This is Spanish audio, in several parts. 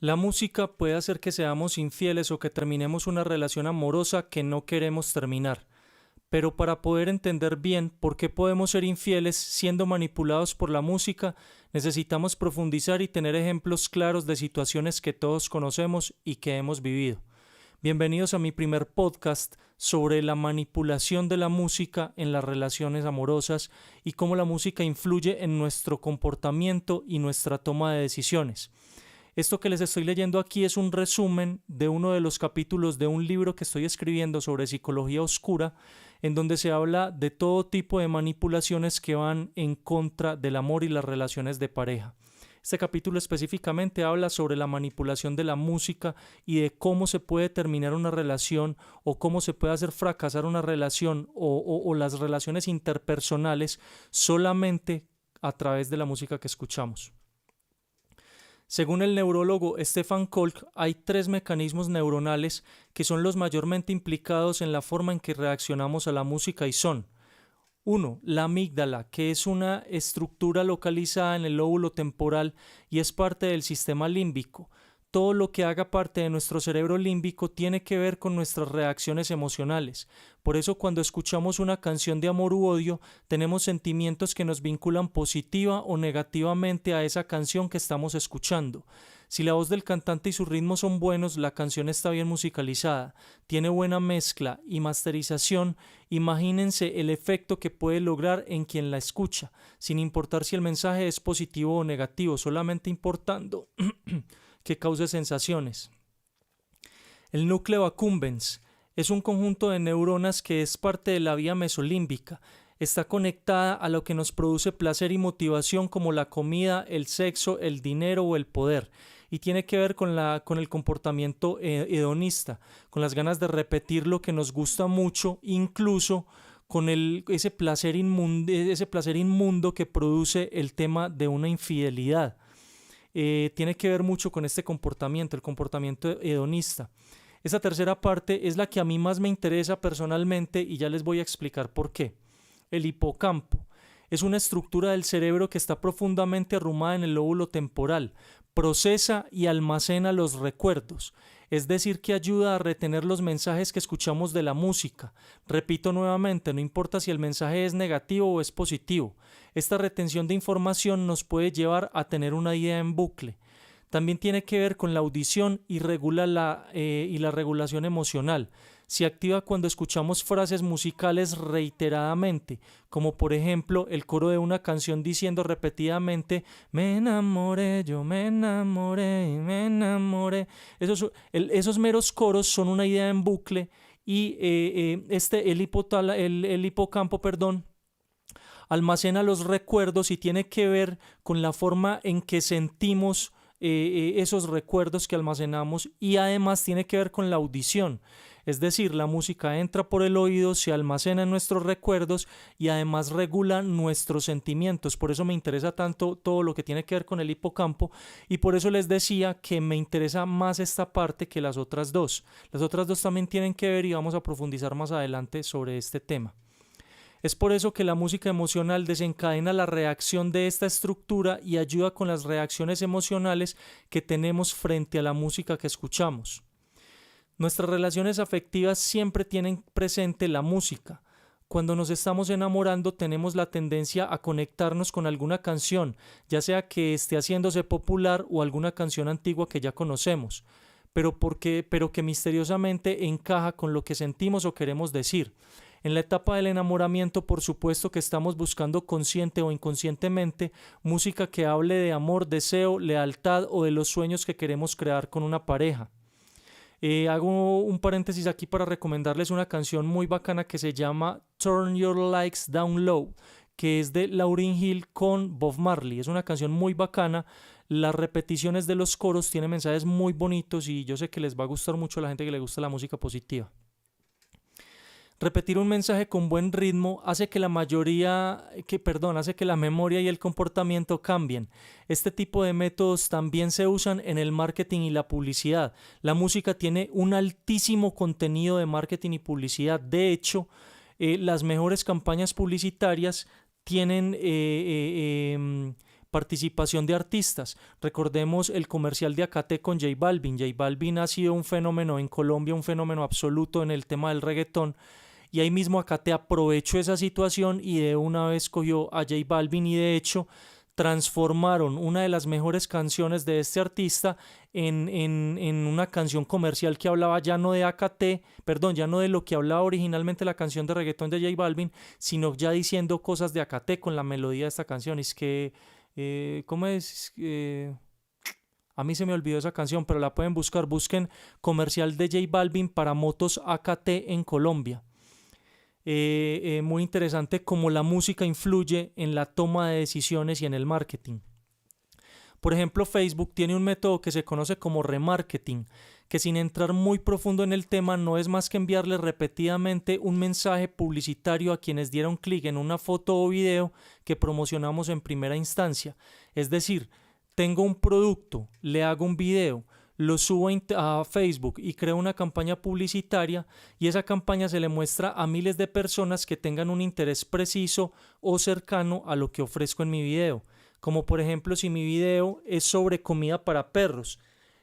La música puede hacer que seamos infieles o que terminemos una relación amorosa que no queremos terminar. Pero para poder entender bien por qué podemos ser infieles siendo manipulados por la música, necesitamos profundizar y tener ejemplos claros de situaciones que todos conocemos y que hemos vivido. Bienvenidos a mi primer podcast sobre la manipulación de la música en las relaciones amorosas y cómo la música influye en nuestro comportamiento y nuestra toma de decisiones. Esto que les estoy leyendo aquí es un resumen de uno de los capítulos de un libro que estoy escribiendo sobre psicología oscura, en donde se habla de todo tipo de manipulaciones que van en contra del amor y las relaciones de pareja. Este capítulo específicamente habla sobre la manipulación de la música y de cómo se puede terminar una relación o cómo se puede hacer fracasar una relación o las relaciones interpersonales solamente a través de la música que escuchamos. Según el neurólogo Stefan Kolk, hay 3 mecanismos neuronales que son los mayormente implicados en la forma en que reaccionamos a la música y son: 1. La amígdala, que es una estructura localizada en el lóbulo temporal y es parte del sistema límbico. Todo lo que haga parte de nuestro cerebro límbico tiene que ver con nuestras reacciones emocionales. Por eso cuando escuchamos una canción de amor u odio, tenemos sentimientos que nos vinculan positiva o negativamente a esa canción que estamos escuchando. Si la voz del cantante y su ritmo son buenos, la canción está bien musicalizada, tiene buena mezcla y masterización. Imagínense el efecto que puede lograr en quien la escucha, sin importar si el mensaje es positivo o negativo, solamente importando que cause sensaciones. El núcleo accumbens es un conjunto de neuronas que es parte de la vía mesolímbica. Está conectada a lo que nos produce placer y motivación como la comida, el sexo, el dinero o el poder. Y tiene que ver con el comportamiento hedonista, con las ganas de repetir lo que nos gusta mucho, incluso con ese placer inmundo que produce el tema de una infidelidad. Tiene que ver mucho con este comportamiento, el comportamiento hedonista. Esa tercera parte es la que a mí más me interesa personalmente y ya les voy a explicar por qué. El hipocampo es una estructura del cerebro que está profundamente arrumada en el lóbulo temporal, procesa y almacena los recuerdos, es decir, que ayuda a retener los mensajes que escuchamos de la música. Repito nuevamente, no importa si el mensaje es negativo o es positivo, esta retención de información nos puede llevar a tener una idea en bucle. También tiene que ver con la audición y regula la regulación emocional. Se activa cuando escuchamos frases musicales reiteradamente, como por ejemplo el coro de una canción diciendo repetidamente me enamoré, yo me enamoré, me enamoré. Esos meros coros son una idea en bucle y el hipocampo, perdón, almacena los recuerdos y tiene que ver con la forma en que sentimos esos recuerdos que almacenamos, y además tiene que ver con la audición. Es decir, la música entra por el oído, se almacena en nuestros recuerdos y además regula nuestros sentimientos. Por eso me interesa tanto todo lo que tiene que ver con el hipocampo y por eso les decía que me interesa más esta parte que las otras dos. Las otras dos también tienen que ver y vamos a profundizar más adelante sobre este tema. Es por eso que la música emocional desencadena la reacción de esta estructura y ayuda con las reacciones emocionales que tenemos frente a la música que escuchamos. Nuestras relaciones afectivas siempre tienen presente la música. Cuando nos estamos enamorando tenemos la tendencia a conectarnos con alguna canción, ya sea que esté haciéndose popular o alguna canción antigua que ya conocemos, pero que misteriosamente encaja con lo que sentimos o queremos decir. En la etapa del enamoramiento, por supuesto que estamos buscando consciente o inconscientemente música que hable de amor, deseo, lealtad o de los sueños que queremos crear con una pareja. Hago un paréntesis aquí para recomendarles una canción muy bacana que se llama Turn Your Likes Down Low, que es de Lauryn Hill con Bob Marley. Es una canción muy bacana. Las repeticiones de los coros tienen mensajes muy bonitos y yo sé que les va a gustar mucho a la gente que le gusta la música positiva. Repetir un mensaje con buen ritmo hace que hace que la memoria y el comportamiento cambien. Este tipo de métodos también se usan en el marketing y la publicidad. La música tiene un altísimo contenido de marketing y publicidad. De hecho, las mejores campañas publicitarias tienen Participación de artistas. Recordemos el comercial de Acate con J Balvin. J Balvin ha sido un fenómeno en Colombia, un fenómeno absoluto en el tema del reggaetón. Y ahí mismo Acate aprovechó esa situación y de una vez cogió a J Balvin y de hecho transformaron una de las mejores canciones de este artista en una canción comercial que hablaba ya no de Acate, perdón, ya no de lo que hablaba originalmente la canción de reggaetón de J Balvin, sino ya diciendo cosas de Acate con la melodía de esta canción. Es que, ¿cómo es? A mí se me olvidó esa canción, pero la pueden buscar. Busquen comercial de J Balvin para motos Acate en Colombia. Muy interesante cómo la música influye en la toma de decisiones y en el marketing. Por ejemplo, Facebook tiene un método que se conoce como remarketing, que sin entrar muy profundo en el tema no es más que enviarle repetidamente un mensaje publicitario a quienes dieron clic en una foto o video que promocionamos en primera instancia. Es decir, tengo un producto, le hago un video, lo subo a Facebook y creo una campaña publicitaria y esa campaña se le muestra a miles de personas que tengan un interés preciso o cercano a lo que ofrezco en mi video. Como por ejemplo si mi video es sobre comida para perros.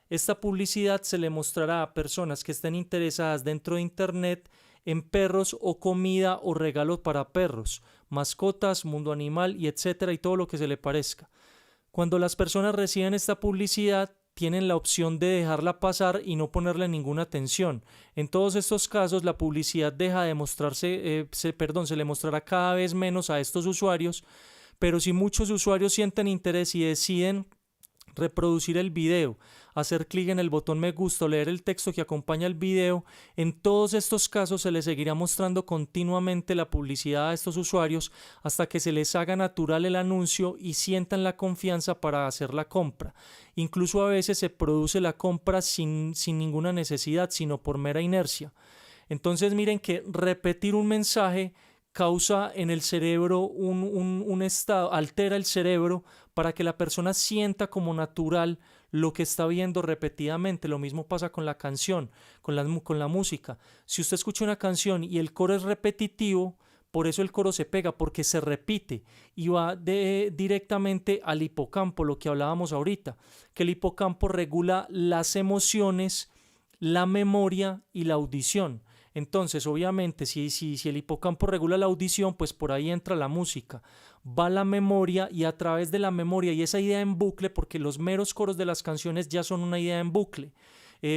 Esta publicidad se le mostrará a personas que estén interesadas dentro de internet en perros o comida o regalos para perros, mascotas, mundo animal y etcétera y todo lo que se le parezca. Cuando las personas reciben esta publicidad, tienen la opción de dejarla pasar y no ponerle ninguna atención. En todos estos casos, la publicidad deja de mostrarse, se le mostrará cada vez menos a estos usuarios, pero si muchos usuarios sienten interés y deciden reproducir el video, hacer clic en el botón me gusta o leer el texto que acompaña el video, en todos estos casos se les seguirá mostrando continuamente la publicidad a estos usuarios hasta que se les haga natural el anuncio y sientan la confianza para hacer la compra. Incluso a veces se produce la compra sin ninguna necesidad, sino por mera inercia. Entonces miren que repetir un mensaje causa en el cerebro un estado, altera el cerebro para que la persona sienta como natural lo que está viendo repetidamente. Lo mismo pasa con la canción, con la música. Si usted escucha una canción y el coro es repetitivo, por eso el coro se pega, porque se repite y va directamente al hipocampo, lo que hablábamos ahorita, que el hipocampo regula las emociones, la memoria y la audición. Entonces, obviamente, si el hipocampo regula la audición, pues por ahí entra la música, va la memoria y a través de la memoria y esa idea en bucle, porque los meros coros de las canciones ya son una idea en bucle.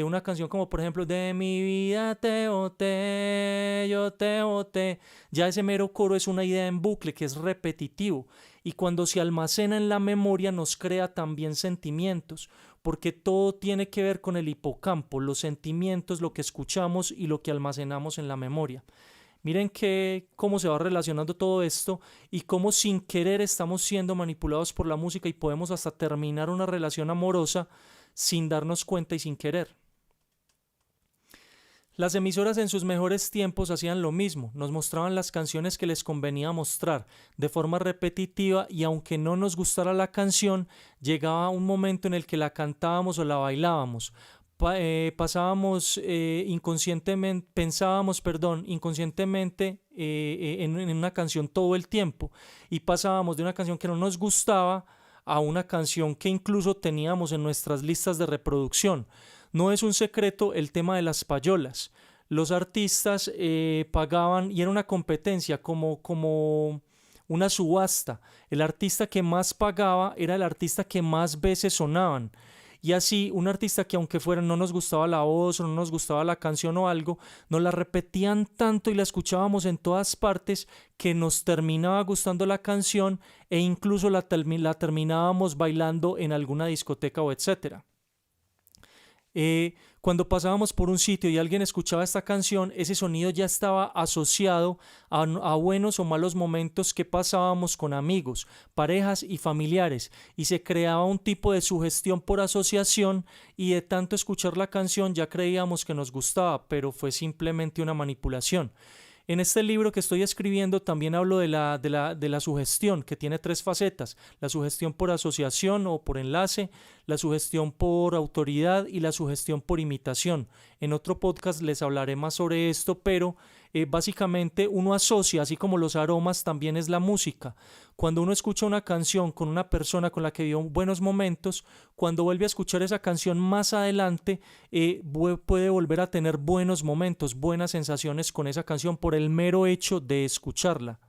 Una canción como por ejemplo de mi vida te boté, yo te boté, ya ese mero coro es una idea en bucle que es repetitivo y cuando se almacena en la memoria nos crea también sentimientos, porque todo tiene que ver con el hipocampo, los sentimientos, lo que escuchamos y lo que almacenamos en la memoria. Miren cómo se va relacionando todo esto y cómo sin querer estamos siendo manipulados por la música y podemos hasta terminar una relación amorosa sin darnos cuenta y sin querer. Las emisoras en sus mejores tiempos hacían lo mismo, nos mostraban las canciones que les convenía mostrar de forma repetitiva y aunque no nos gustara la canción, llegaba un momento en el que la cantábamos o la bailábamos. Pensábamos inconscientemente en una canción todo el tiempo y pasábamos de una canción que no nos gustaba a una canción que incluso teníamos en nuestras listas de reproducción. No es un secreto el tema de las payolas. Los artistas pagaban y era una competencia como una subasta. El artista que más pagaba era el artista que más veces sonaban. Y así un artista que aunque no nos gustaba la voz o no nos gustaba la canción o algo, nos la repetían tanto y la escuchábamos en todas partes que nos terminaba gustando la canción e incluso la terminábamos bailando en alguna discoteca o etcétera. Cuando pasábamos por un sitio y alguien escuchaba esta canción, ese sonido ya estaba asociado a buenos o malos momentos que pasábamos con amigos, parejas y familiares, y se creaba un tipo de sugestión por asociación y de tanto escuchar la canción ya creíamos que nos gustaba, pero fue simplemente una manipulación. En este libro que estoy escribiendo también hablo de la sugestión, que tiene 3 facetas: la sugestión por asociación o por enlace, la sugestión por autoridad y la sugestión por imitación. En otro podcast les hablaré más sobre esto, pero básicamente uno asocia, así como los aromas, también es la música. Cuando uno escucha una canción con una persona con la que vivió buenos momentos, cuando vuelve a escuchar esa canción más adelante, puede volver a tener buenos momentos, buenas sensaciones con esa canción por el mero hecho de escucharla.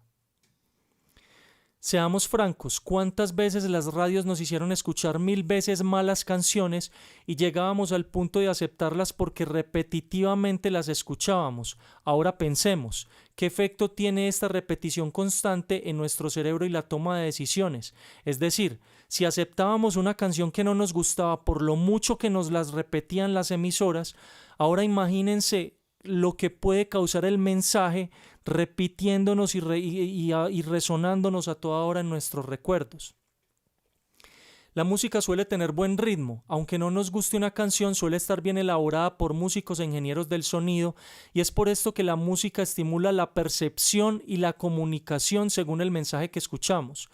Seamos francos, ¿cuántas veces las radios nos hicieron escuchar 1000 veces malas canciones y llegábamos al punto de aceptarlas porque repetitivamente las escuchábamos? Ahora pensemos, ¿qué efecto tiene esta repetición constante en nuestro cerebro y la toma de decisiones? Es decir, si aceptábamos una canción que no nos gustaba por lo mucho que nos las repetían las emisoras, ahora imagínense lo que puede causar el mensaje repitiéndonos y resonándonos a toda hora en nuestros recuerdos. La música suele tener buen ritmo, aunque no nos guste una canción, suele estar bien elaborada por músicos e ingenieros del sonido, y es por esto que la música estimula la percepción y la comunicación según el mensaje que escuchamos,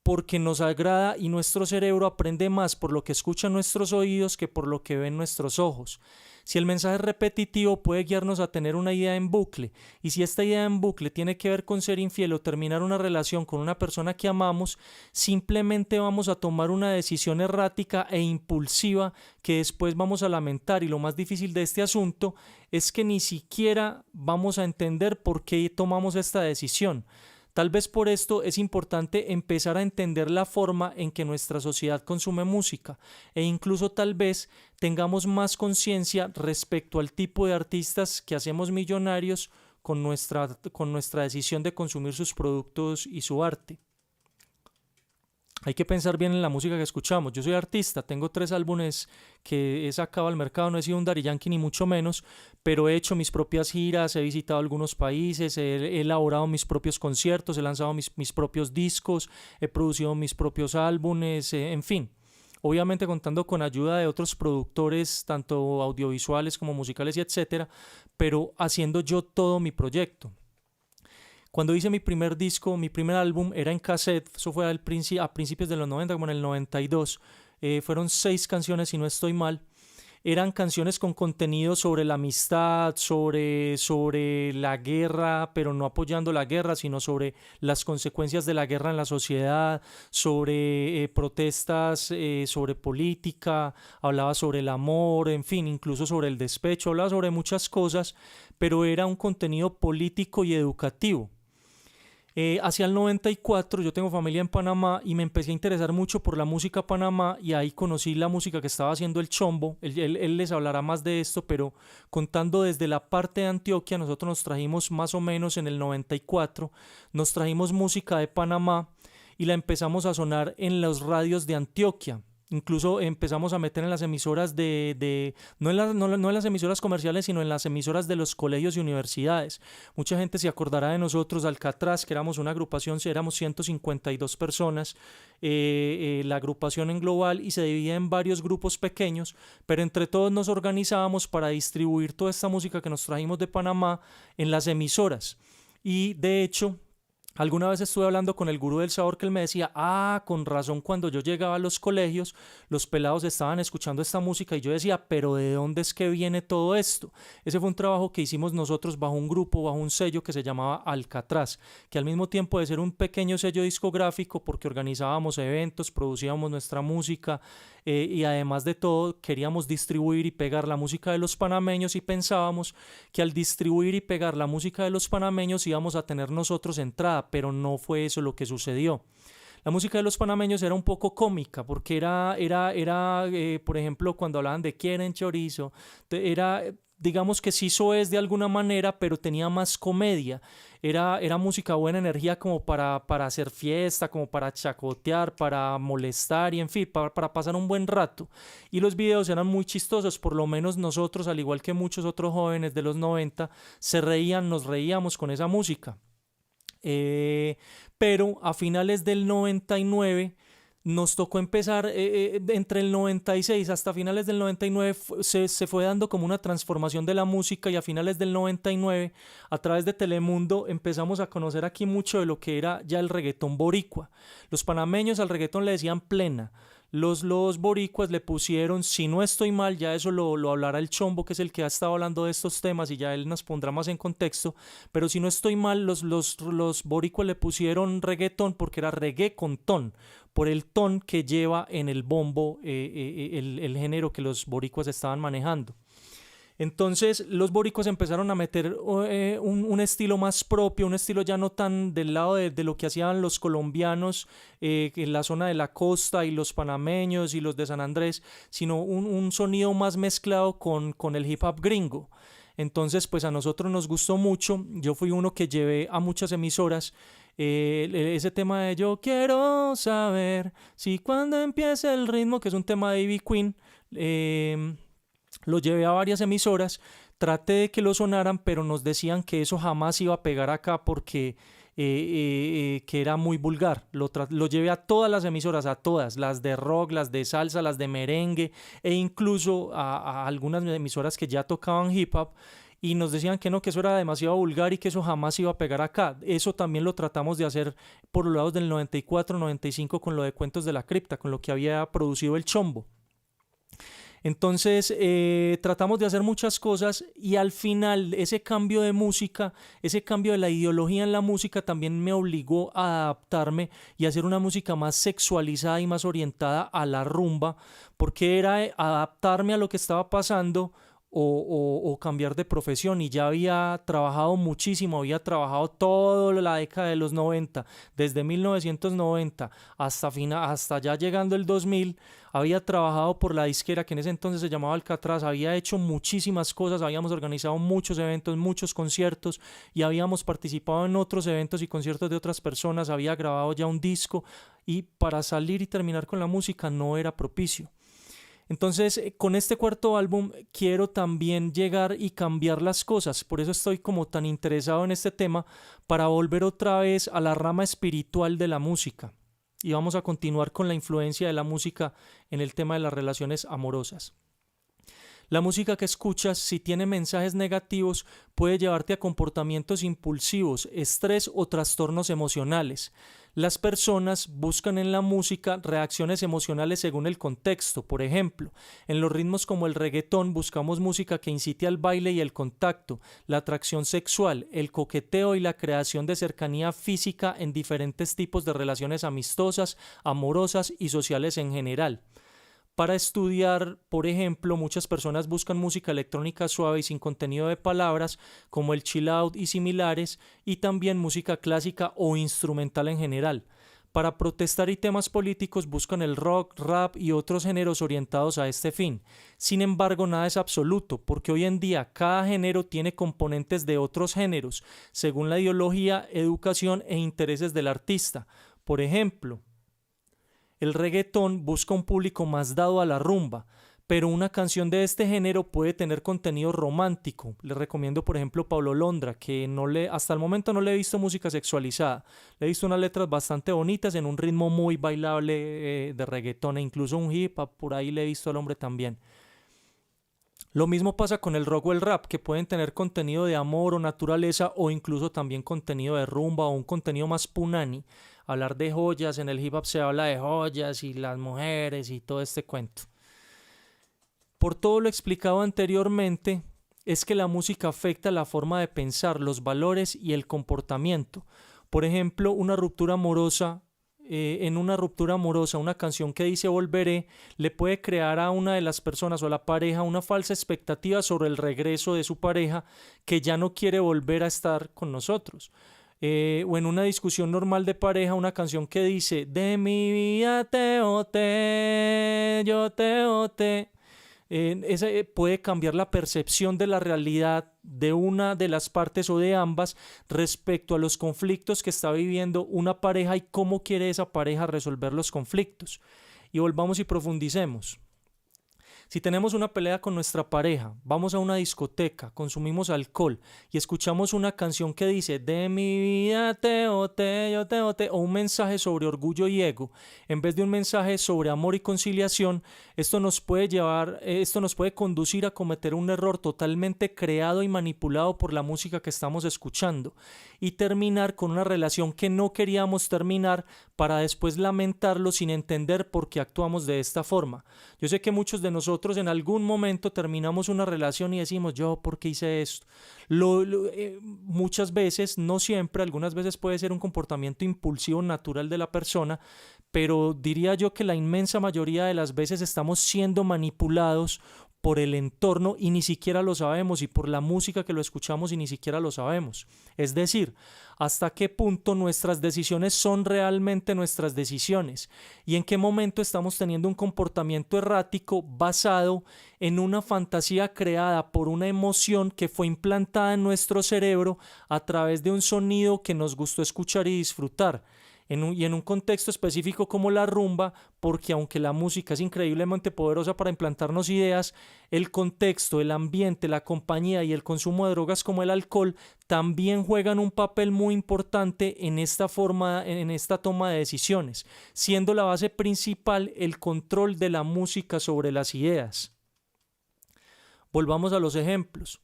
porque nos agrada y nuestro cerebro aprende más por lo que escuchan nuestros oídos que por lo que ven nuestros ojos. Si el mensaje es repetitivo, puede guiarnos a tener una idea en bucle, y si esta idea en bucle tiene que ver con ser infiel o terminar una relación con una persona que amamos, simplemente vamos a tomar una decisión errática e impulsiva que después vamos a lamentar, y lo más difícil de este asunto es que ni siquiera vamos a entender por qué tomamos esta decisión. Tal vez por esto es importante empezar a entender la forma en que nuestra sociedad consume música, e incluso tal vez tengamos más conciencia respecto al tipo de artistas que hacemos millonarios con nuestra decisión de consumir sus productos y su arte. Hay que pensar bien en la música que escuchamos. Yo soy artista, tengo 3 álbumes que he sacado al mercado, no he sido un Daddy Yankee ni mucho menos, pero he hecho mis propias giras, he visitado algunos países, he elaborado mis propios conciertos, he lanzado mis propios discos, he producido mis propios álbumes, en fin. Obviamente contando con ayuda de otros productores, tanto audiovisuales como musicales y etcétera, pero haciendo yo todo mi proyecto. Cuando hice mi primer disco, mi primer álbum era en cassette, eso fue a principios de los 90, como en el 92, fueron 6 canciones si no estoy mal. Eran canciones con contenido sobre la amistad, sobre la guerra, pero no apoyando la guerra, sino sobre las consecuencias de la guerra en la sociedad, sobre protestas, sobre política, hablaba sobre el amor, en fin, incluso sobre el despecho, hablaba sobre muchas cosas, pero era un contenido político y educativo. Hacia el 94 yo tengo familia en Panamá y me empecé a interesar mucho por la música Panamá, y ahí conocí la música que estaba haciendo el Chombo. Él les hablará más de esto, pero contando desde la parte de Antioquia, nosotros nos trajimos más o menos en el 94, nos trajimos música de Panamá y la empezamos a sonar en los radios de Antioquia. Incluso empezamos a meter en las emisoras no en las emisoras comerciales, sino en las emisoras de los colegios y universidades. Mucha gente se acordará de nosotros, Alcatraz, que éramos una agrupación, éramos 152 personas, la agrupación en global, y se dividía en varios grupos pequeños, pero entre todos nos organizábamos para distribuir toda esta música que nos trajimos de Panamá en las emisoras. Y de hecho, alguna vez estuve hablando con el gurú del sabor, que él me decía, con razón, cuando yo llegaba a los colegios, los pelados estaban escuchando esta música, y yo decía, pero ¿de dónde es que viene todo esto? Ese fue un trabajo que hicimos nosotros bajo un grupo, bajo un sello que se llamaba Alcatraz, que al mismo tiempo de ser un pequeño sello discográfico, porque organizábamos eventos, producíamos nuestra música, y además de todo queríamos distribuir y pegar la música de los panameños, y pensábamos que al distribuir y pegar la música de los panameños íbamos a tener nosotros entrada, pero no fue eso lo que sucedió. La música de los panameños era un poco cómica, porque por ejemplo, cuando hablaban de quieren chorizo, digamos que sí es de alguna manera, pero tenía más comedia. Era música buena energía, como para hacer fiesta, como para chacotear, para molestar, y en fin, para pasar un buen rato. Y los videos eran muy chistosos, por lo menos nosotros, al igual que muchos otros jóvenes de los 90, nos reíamos con esa música. Pero a finales del 99 nos tocó empezar, entre el 96 hasta finales del 99 se fue dando como una transformación de la música, y a finales del 99 a través de Telemundo empezamos a conocer aquí mucho de lo que era ya el reggaetón boricua. Los panameños al reggaetón le decían plena, los boricuas le pusieron, si no estoy mal, ya eso lo hablará el Chombo, que es el que ha estado hablando de estos temas y ya él nos pondrá más en contexto, pero si no estoy mal, los boricuas le pusieron reggaetón porque era reggae con ton, por el ton que lleva en el bombo el género que los boricuas estaban manejando. Entonces los boricuas empezaron a meter un estilo más propio, un estilo ya no tan del lado de lo que hacían los colombianos en la zona de la costa y los panameños y los de San Andrés, sino un sonido más mezclado con el hip hop gringo. Entonces pues a nosotros nos gustó mucho, yo fui uno que llevé a muchas emisoras ese tema de yo quiero saber si cuando empiece el ritmo, que es un tema de Ivy Queen, lo llevé a varias emisoras, traté de que lo sonaran, pero nos decían que eso jamás iba a pegar acá porque que era muy vulgar. Lo llevé a todas las emisoras, a todas, las de rock, las de salsa, las de merengue e incluso a algunas emisoras que ya tocaban hip hop y nos decían que no, que eso era demasiado vulgar y que eso jamás iba a pegar acá. Eso también lo tratamos de hacer por los lados del 94, 95 con lo de Cuentos de la Cripta, con lo que había producido el Chombo. Entonces tratamos de hacer muchas cosas y al final ese cambio de música, ese cambio de la ideología en la música también me obligó a adaptarme y hacer una música más sexualizada y más orientada a la rumba, porque era adaptarme a lo que estaba pasando o cambiar de profesión y ya había trabajado muchísimo, había trabajado toda la década de los 90, desde 1990 hasta ya llegando el 2000, había trabajado por la disquera que en ese entonces se llamaba Alcatraz, había hecho muchísimas cosas, habíamos organizado muchos eventos, muchos conciertos y habíamos participado en otros eventos y conciertos de otras personas, había grabado ya un disco y para salir y terminar con la música no era propicio. Entonces, con este cuarto álbum quiero también llegar y cambiar las cosas, por eso estoy como tan interesado en este tema, para volver otra vez a la rama espiritual de la música. Y vamos a continuar con la influencia de la música en el tema de las relaciones amorosas. La música que escuchas, si tiene mensajes negativos, puede llevarte a comportamientos impulsivos, estrés o trastornos emocionales. Las personas buscan en la música reacciones emocionales según el contexto. Por ejemplo, en los ritmos como el reggaetón buscamos música que incite al baile y el contacto, la atracción sexual, el coqueteo y la creación de cercanía física en diferentes tipos de relaciones amistosas, amorosas y sociales en general. Para estudiar, por ejemplo, muchas personas buscan música electrónica suave y sin contenido de palabras, como el chill out y similares, y también música clásica o instrumental en general. Para protestar y temas políticos buscan el rock, rap y otros géneros orientados a este fin. Sin embargo, nada es absoluto, porque hoy en día cada género tiene componentes de otros géneros, según la ideología, educación e intereses del artista. Por ejemplo, el reggaetón busca un público más dado a la rumba, pero una canción de este género puede tener contenido romántico. Les recomiendo, por ejemplo, Paulo Londra, que hasta el momento no le he visto música sexualizada. Le he visto unas letras bastante bonitas en un ritmo muy bailable de reggaetón e incluso un hip hop, por ahí le he visto al hombre también. Lo mismo pasa con el rock o el rap, que pueden tener contenido de amor o naturaleza o incluso también contenido de rumba o un contenido más punani. Hablar de joyas, en el hip hop se habla de joyas y las mujeres y todo este cuento. Por todo lo explicado anteriormente, es que la música afecta la forma de pensar, los valores y el comportamiento. Por ejemplo, una ruptura amorosa, una canción que dice volveré, le puede crear a una de las personas o a la pareja una falsa expectativa sobre el regreso de su pareja que ya no quiere volver a estar con nosotros. O en una discusión normal de pareja, una canción que dice de mi vida te boté, yo te boté. Ese puede cambiar la percepción de la realidad de una de las partes o de ambas respecto a los conflictos que está viviendo una pareja y cómo quiere esa pareja resolver los conflictos. Y volvamos y profundicemos. Si tenemos una pelea con nuestra pareja, vamos a una discoteca, consumimos alcohol y escuchamos una canción que dice de mi vida te boté, yo te boté, o un mensaje sobre orgullo y ego, en vez de un mensaje sobre amor y conciliación, esto nos puede conducir a cometer un error totalmente creado y manipulado por la música que estamos escuchando y terminar con una relación que no queríamos terminar para después lamentarlo sin entender por qué actuamos de esta forma. Yo sé que muchos de nosotros en algún momento terminamos una relación y decimos, yo, ¿por qué hice esto? Muchas veces, no siempre, algunas veces puede ser un comportamiento impulsivo natural de la persona, pero diría yo que la inmensa mayoría de las veces estamos siendo manipulados por el entorno y ni siquiera lo sabemos, y por la música que lo escuchamos y ni siquiera lo sabemos. Es decir, hasta qué punto nuestras decisiones son realmente nuestras decisiones y en qué momento estamos teniendo un comportamiento errático basado en una fantasía creada por una emoción que fue implantada en nuestro cerebro a través de un sonido que nos gustó escuchar y disfrutar. Y en un contexto específico como la rumba, porque aunque la música es increíblemente poderosa para implantarnos ideas, el contexto, el ambiente, la compañía y el consumo de drogas como el alcohol también juegan un papel muy importante en esta toma de decisiones, siendo la base principal el control de la música sobre las ideas. Volvamos a los ejemplos.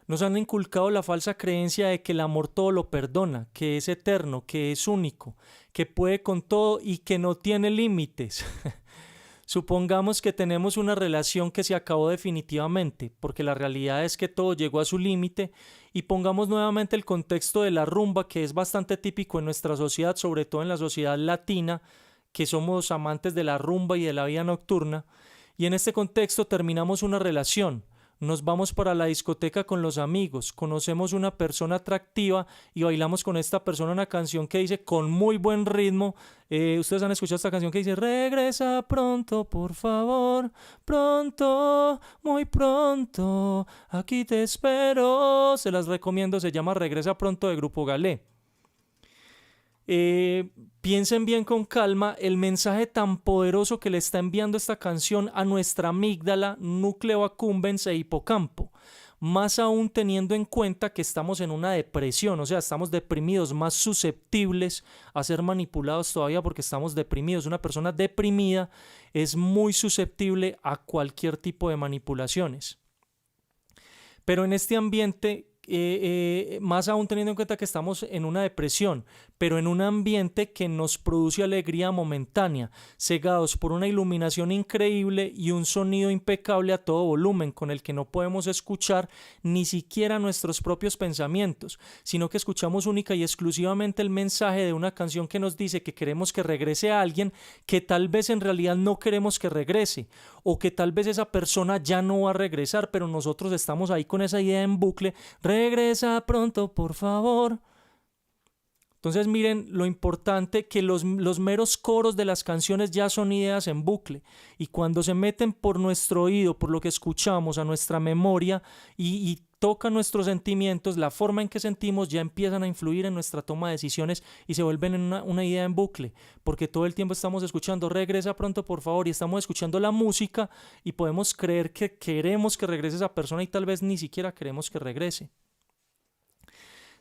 Nos han inculcado la falsa creencia de que el amor todo lo perdona, que es eterno, que es único, que puede con todo y que no tiene límites. Supongamos que tenemos una relación que se acabó definitivamente, porque la realidad es que todo llegó a su límite, y pongamos nuevamente el contexto de la rumba, que es bastante típico en nuestra sociedad, sobre todo en la sociedad latina, que somos amantes de la rumba y de la vida nocturna, y en este contexto terminamos una relación. Nos vamos para la discoteca con los amigos, conocemos una persona atractiva y bailamos con esta persona una canción que dice con muy buen ritmo. Ustedes han escuchado esta canción que dice regresa pronto, por favor, pronto, muy pronto, aquí te espero. Se las recomiendo, se llama Regresa Pronto de Grupo Galé. Piensen bien con calma el mensaje tan poderoso que le está enviando esta canción a nuestra amígdala, núcleo accumbens e hipocampo, más aún teniendo en cuenta que estamos en una depresión, o sea, estamos deprimidos, más susceptibles a ser manipulados todavía porque estamos deprimidos. Una persona deprimida es muy susceptible a cualquier tipo de manipulaciones. Pero en este ambiente, más aún teniendo en cuenta que estamos en una depresión, pero en un ambiente que nos produce alegría momentánea, cegados por una iluminación increíble y un sonido impecable a todo volumen, con el que no podemos escuchar ni siquiera nuestros propios pensamientos, sino que escuchamos única y exclusivamente el mensaje de una canción que nos dice que queremos que regrese a alguien que tal vez en realidad no queremos que regrese, o que tal vez esa persona ya no va a regresar, pero nosotros estamos ahí con esa idea en bucle: regresa pronto, por favor. Entonces miren lo importante que los meros coros de las canciones ya son ideas en bucle, y cuando se meten por nuestro oído, por lo que escuchamos, a nuestra memoria y tocan nuestros sentimientos, la forma en que sentimos ya empiezan a influir en nuestra toma de decisiones y se vuelven en una idea en bucle, porque todo el tiempo estamos escuchando regresa pronto por favor, y estamos escuchando la música y podemos creer que queremos que regrese esa persona y tal vez ni siquiera queremos que regrese.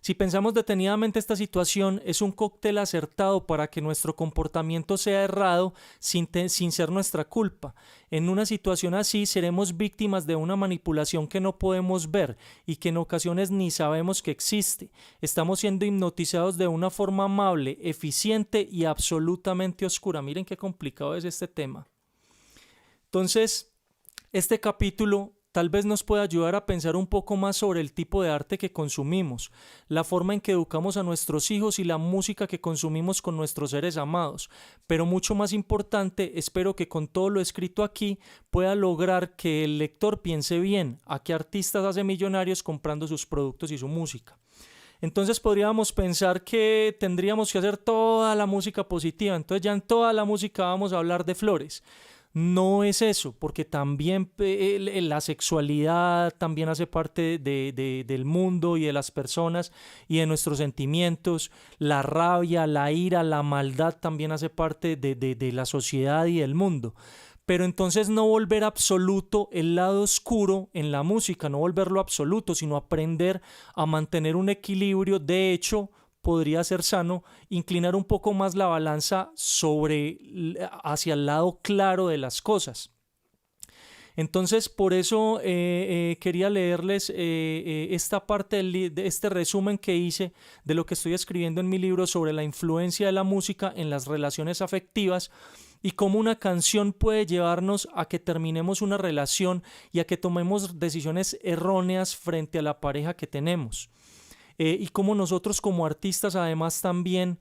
Si pensamos detenidamente, esta situación es un cóctel acertado para que nuestro comportamiento sea errado sin ser nuestra culpa. En una situación así seremos víctimas de una manipulación que no podemos ver y que en ocasiones ni sabemos que existe. Estamos siendo hipnotizados de una forma amable, eficiente y absolutamente oscura. Miren qué complicado es este tema. Entonces, este capítulo tal vez nos pueda ayudar a pensar un poco más sobre el tipo de arte que consumimos, la forma en que educamos a nuestros hijos y la música que consumimos con nuestros seres amados. Pero mucho más importante, espero que con todo lo escrito aquí pueda lograr que el lector piense bien a qué artistas hace millonarios comprando sus productos y su música. Entonces podríamos pensar que tendríamos que hacer toda la música positiva, entonces ya en toda la música vamos a hablar de flores. No es eso, porque también la sexualidad también hace parte del mundo y de las personas y de nuestros sentimientos. La rabia, la ira, la maldad también hace parte de la sociedad y del mundo. pero entonces no volver absoluto el lado oscuro en la música, no volverlo absoluto, sino aprender a mantener un equilibrio. De hecho, podría ser sano inclinar un poco más la balanza hacia el lado claro de las cosas. Entonces, por eso quería leerles esta parte de este resumen que hice de lo que estoy escribiendo en mi libro sobre la influencia de la música en las relaciones afectivas y cómo una canción puede llevarnos a que terminemos una relación y a que tomemos decisiones erróneas frente a la pareja que tenemos. Y cómo nosotros como artistas además también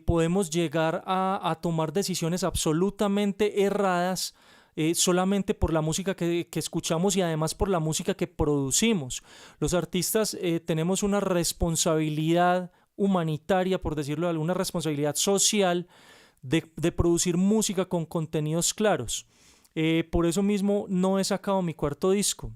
podemos llegar a tomar decisiones absolutamente erradas solamente por la música que escuchamos y además por la música que producimos. Los artistas tenemos una responsabilidad humanitaria, por decirlo de alguna, responsabilidad social de producir música con contenidos claros. Por eso mismo no he sacado mi cuarto disco.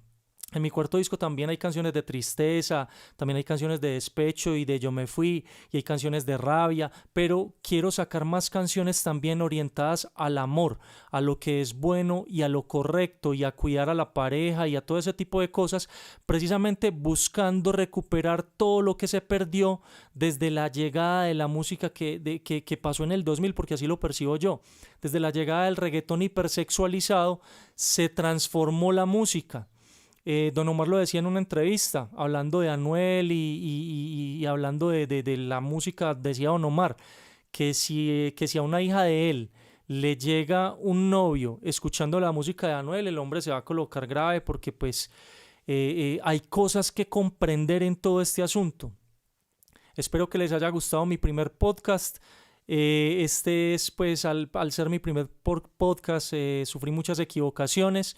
En mi cuarto disco también hay canciones de tristeza, también hay canciones de despecho y de Yo me fui, y hay canciones de rabia, pero quiero sacar más canciones también orientadas al amor, a lo que es bueno y a lo correcto y a cuidar a la pareja y a todo ese tipo de cosas, precisamente buscando recuperar todo lo que se perdió desde la llegada de la música que pasó en el 2000, porque así lo percibo yo. Desde la llegada del reggaetón hipersexualizado se transformó la música. Don Omar lo decía en una entrevista, hablando de Anuel y hablando de la música, decía Don Omar, que si a una hija de él le llega un novio escuchando la música de Anuel, el hombre se va a colocar grave porque pues hay cosas que comprender en todo este asunto. Espero que les haya gustado mi primer podcast. Este es pues al ser mi primer podcast sufrí muchas equivocaciones.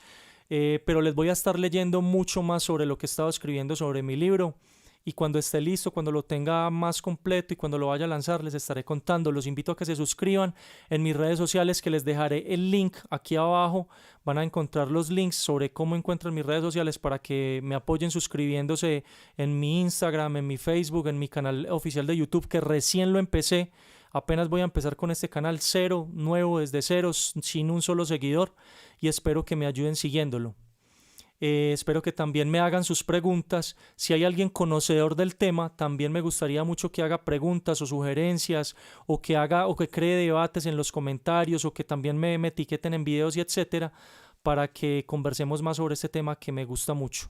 Pero les voy a estar leyendo mucho más sobre lo que he estado escribiendo sobre mi libro y cuando esté listo, cuando lo tenga más completo y cuando lo vaya a lanzar les estaré contando. Los invito a que se suscriban en mis redes sociales, que les dejaré el link aquí abajo. Van a encontrar los links sobre cómo encuentran mis redes sociales para que me apoyen suscribiéndose en mi Instagram, en mi Facebook, en mi canal oficial de YouTube, que recién lo empecé. Apenas voy a empezar con este canal cero, nuevo, desde cero, sin un solo seguidor, y espero que me ayuden siguiéndolo. Espero que también me hagan sus preguntas. Si hay alguien conocedor del tema, también me gustaría mucho que haga preguntas o sugerencias o que cree debates en los comentarios o que también me etiqueten en videos y etcétera, para que conversemos más sobre este tema que me gusta mucho.